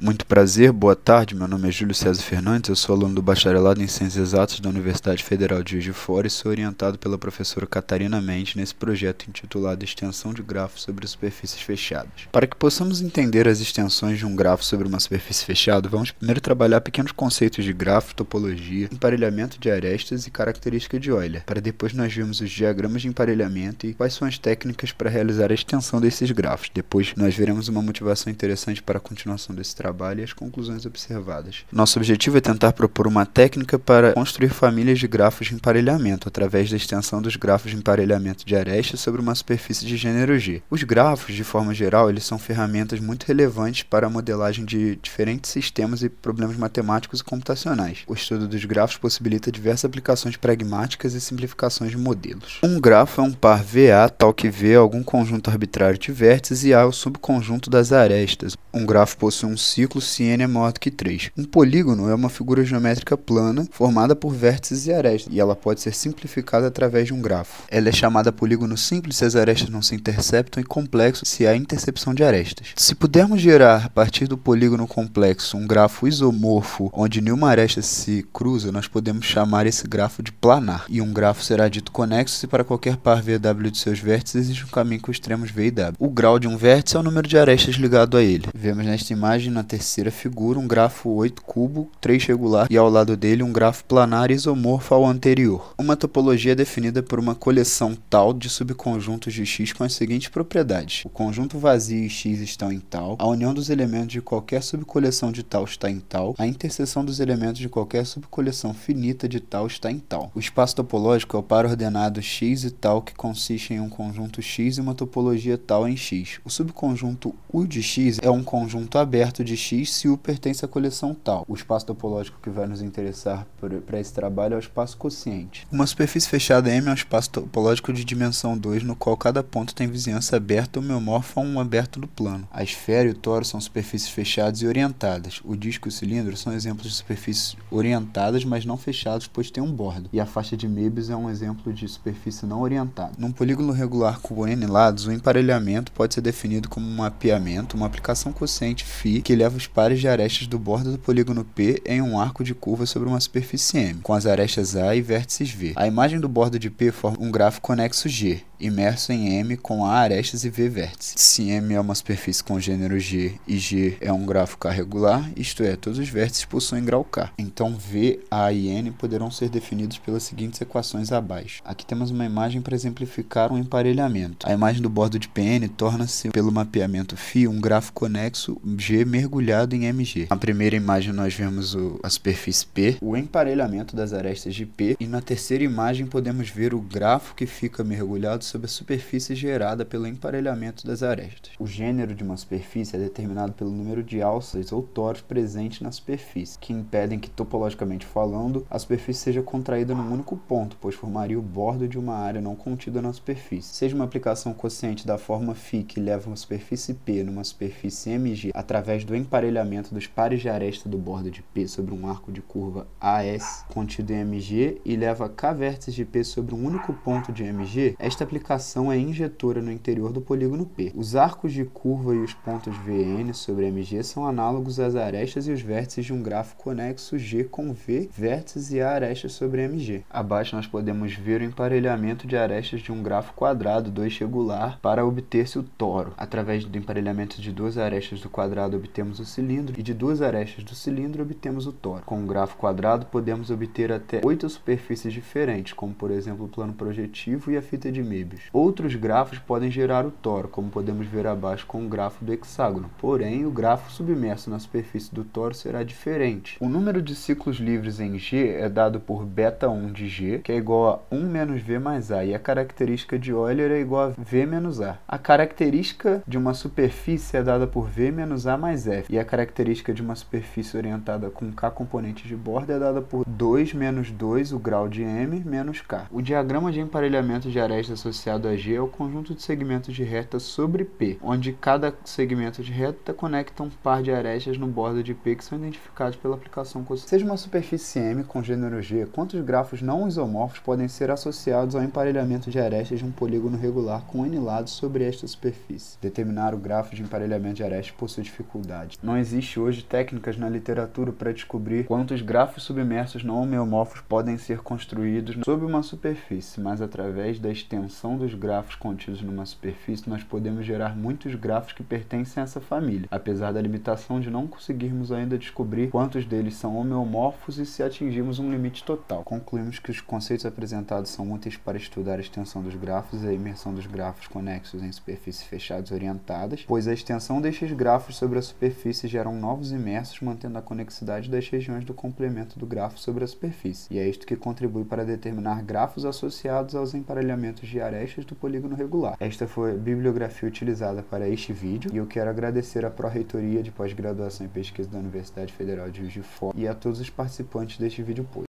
Muito prazer, boa tarde, meu nome é Júlio César Fernandes, eu sou aluno do Bacharelado em Ciências Exatas da Universidade Federal de Juiz de Fora e sou orientado pela professora Catarina Mendes nesse projeto intitulado Extensão de Grafos sobre Superfícies Fechadas. Para que possamos entender as extensões de um grafo sobre uma superfície fechada, vamos primeiro trabalhar pequenos conceitos de grafo, topologia, emparelhamento de arestas e característica de Euler, para depois nós vermos os diagramas de emparelhamento e quais são as técnicas para realizar a extensão desses grafos. Depois nós veremos uma motivação interessante para a continuação desse trabalho e as conclusões observadas. Nosso objetivo é tentar propor uma técnica para construir famílias de grafos de emparelhamento através da extensão dos grafos de emparelhamento de arestas sobre uma superfície de gênero G. Os grafos, de forma geral, eles são ferramentas muito relevantes para a modelagem de diferentes sistemas e problemas matemáticos e computacionais. O estudo dos grafos possibilita diversas aplicações pragmáticas e simplificações de modelos. Um grafo é um par VA, tal que V é algum conjunto arbitrário de vértices e A é o subconjunto das arestas. Um grafo possui um ciclo se n é maior do que 3. Um polígono é uma figura geométrica plana formada por vértices e arestas, e ela pode ser simplificada através de um grafo. Ela é chamada polígono simples se as arestas não se interceptam e complexo se há intercepção de arestas. Se pudermos gerar, a partir do polígono complexo, um grafo isomorfo onde nenhuma aresta se cruza, nós podemos chamar esse grafo de planar. E um grafo será dito conexo se para qualquer par VW de seus vértices existe um caminho com extremos V e W. O grau de um vértice é o número de arestas ligado a ele. Vemos nesta imagem, na terceira figura, um grafo 8 cubo, 3 regular e ao lado dele um grafo planar isomorfo ao anterior. Uma topologia é definida por uma coleção tal de subconjuntos de X com as seguintes propriedades. O conjunto vazio e X estão em tal, a união dos elementos de qualquer subcoleção de tal está em tal, a interseção dos elementos de qualquer subcoleção finita de tal está em tal. O espaço topológico é o par ordenado X e tal que consiste em um conjunto X e uma topologia tal em X. O subconjunto U de X é um conjunto aberto de X se U pertence à coleção tal. O espaço topológico que vai nos interessar para esse trabalho é o espaço quociente. Uma superfície fechada M é um espaço topológico de dimensão 2, no qual cada ponto tem vizinhança aberta ou homeomorfa a um aberto do plano. A esfera e o toro são superfícies fechadas e orientadas. O disco e o cilindro são exemplos de superfícies orientadas, mas não fechadas, pois tem um bordo. E a faixa de Möbius é um exemplo de superfície não orientada. Num polígono regular com N lados, o emparelhamento pode ser definido como um mapeamento, uma aplicação quociente φ que leva os pares de arestas do bordo do polígono P em um arco de curva sobre uma superfície M, com as arestas A e vértices V. A imagem do bordo de P forma um grafo conexo G, imerso em M com A arestas e V vértices. Se M é uma superfície com gênero G e G é um grafo K regular, isto é, todos os vértices possuem grau K. Então V, A e N poderão ser definidos pelas seguintes equações abaixo. Aqui temos uma imagem para exemplificar um emparelhamento. A imagem do bordo de Pn torna-se, pelo mapeamento φ, um grafo conexo G mergulhado em MG. Na primeira imagem nós vemos a superfície P, o emparelhamento das arestas de P, e na terceira imagem podemos ver o grafo que fica mergulhado sobre a superfície gerada pelo emparelhamento das arestas. O gênero de uma superfície é determinado pelo número de alças ou toros presentes na superfície, que impedem que, topologicamente falando, a superfície seja contraída num único ponto, pois formaria o bordo de uma área não contida na superfície. Seja uma aplicação quociente da forma φ que leva uma superfície P numa superfície MG através do emparelhamento dos pares de aresta do bordo de P sobre um arco de curva AS contido em MG e leva K vértices de P sobre um único ponto de MG, esta aplicação é injetora no interior do polígono P. Os arcos de curva e os pontos VN sobre MG são análogos às arestas e os vértices de um grafo conexo G com V vértices e A arestas sobre MG. Abaixo nós podemos ver o emparelhamento de arestas de um grafo quadrado 2 regular para obter-se o toro. Através do emparelhamento de duas arestas do quadrado obtemos o cilindro e de duas arestas do cilindro obtemos o toro. Com um grafo quadrado podemos obter até 8 superfícies diferentes, como por exemplo o plano projetivo e a fita de Möbius. Outros grafos podem gerar o toro, como podemos ver abaixo com o grafo do hexágono. Porém, o grafo submerso na superfície do toro será diferente. O número de ciclos livres em G é dado por beta1 de G, que é igual a 1 menos V mais A, e a característica de Euler é igual a V menos A. A característica de uma superfície é dada por V menos A mais F, e a característica de uma superfície orientada com K componentes de borda é dada por 2 menos 2, o grau de M, menos K. O diagrama de emparelhamento de arestas associado a G é o conjunto de segmentos de reta sobre P, onde cada segmento de reta conecta um par de arestas no bordo de P que são identificados pela aplicação cosseno. Seja uma superfície M com gênero G, quantos grafos não isomorfos podem ser associados ao emparelhamento de arestas de um polígono regular com N lados sobre esta superfície? Determinar o grafo de emparelhamento de arestas possui dificuldade. Não existe hoje técnicas na literatura para descobrir quantos grafos submersos não homeomorfos podem ser construídos sob uma superfície, mas através da extensão dos grafos contidos numa superfície nós podemos gerar muitos grafos que pertencem a essa família, apesar da limitação de não conseguirmos ainda descobrir quantos deles são homeomorfos e se atingirmos um limite total. Concluímos que os conceitos apresentados são úteis para estudar a extensão dos grafos e a imersão dos grafos conexos em superfícies fechadas orientadas, pois a extensão destes grafos sobre a superfície geram novos imersos, mantendo a conexidade das regiões do complemento do grafo sobre a superfície, e é isto que contribui para determinar grafos associados aos emparelhamentos de arestas do polígono regular. Esta foi a bibliografia utilizada para este vídeo, e eu quero agradecer à Pró-Reitoria de Pós-Graduação e Pesquisa da Universidade Federal de Juiz de Fora e a todos os participantes deste vídeo.